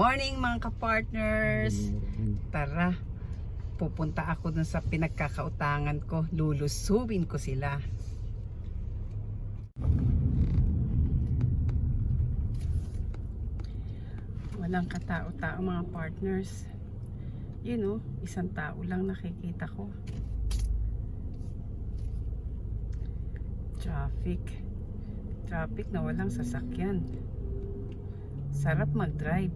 morning mga ka-partners. Tara, pupunta ako dun sa pinagkakautangan ko. Lulusuin ko sila. Walang katao-tao mga partners. You know, isang tao lang nakikita ko. Traffic na walang sasakyan. Sarap mag-drive.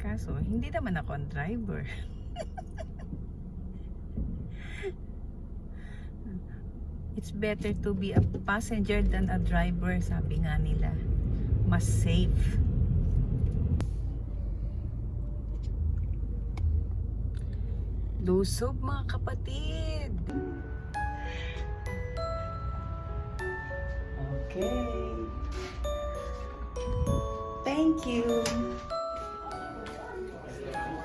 Kaso, hindi naman ako ang driver. It's better to be a passenger than a driver, sabi nga nila. Mas safe. Lusob mga kapatid. Okay. Thank you.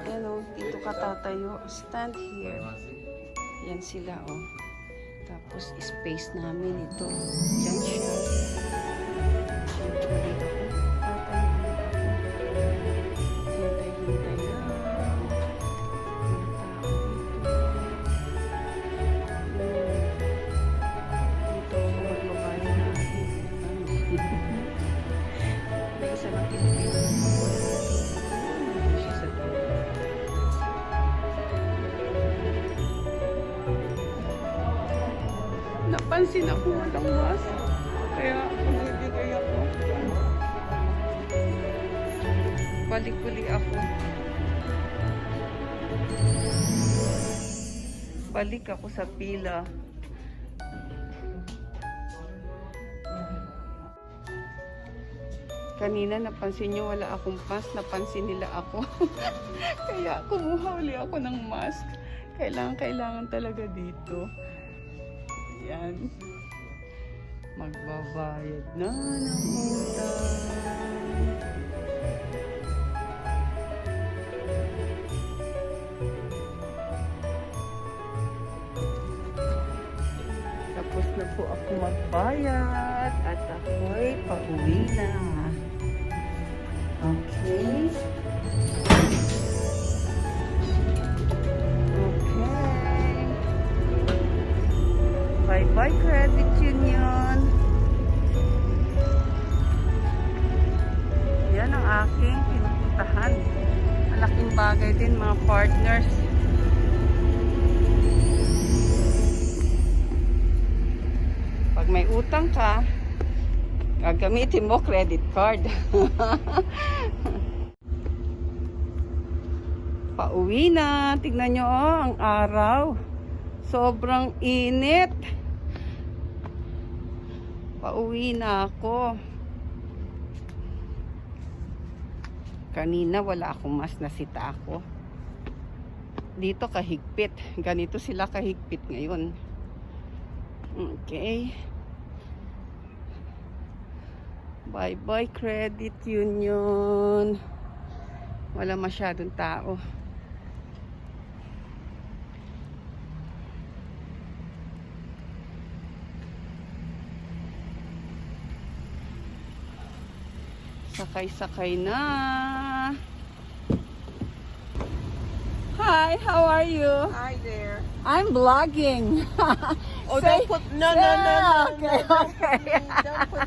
Hello, dito ka tatayo. Stand here. Yan sila, oh. Tapos, space namin ito. Yan siya. Dito ako. Hintay-hintay lang. Dito ako magbabayan natin. May isa lang Pilipino. Siya sa dulo. Napansin ako walang mask. Kaya magbibigay ako. Balik-uli ako. Balik ako sa pila. Kanina napansin nyo wala akong mask. Napansin nila ako. Kaya kumuha uli ako ng mask. Kailangan talaga dito. Yan. Magbabayad na ng utang. Tapos na po ako magbayad at ako'y pauwi na. Okay. Bye-bye Credit Union. Yan ang aking pinupuntahan. Malaking bagay din mga partners. Pag may utang ka, gagamitin mo credit card. Pauwi na. Tignan nyo ang araw. Sobrang init. Pauwi na ako. Kanina wala akong mas nasita ako. Dito kahigpit. Ganito sila kahigpit ngayon. Okay. Bye-bye Credit Union. Wala masyadong tao. Sakay-sakay na. Hi, how are you? Hi there. I'm vlogging. Oh, don't put no. Okay, okay. Don't put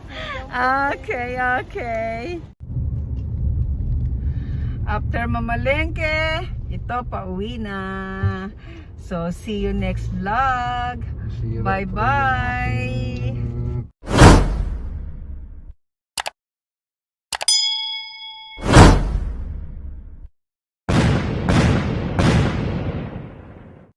me. Okay. After mamalengke, ito pauwi na. So, see you next vlog. Bye-bye.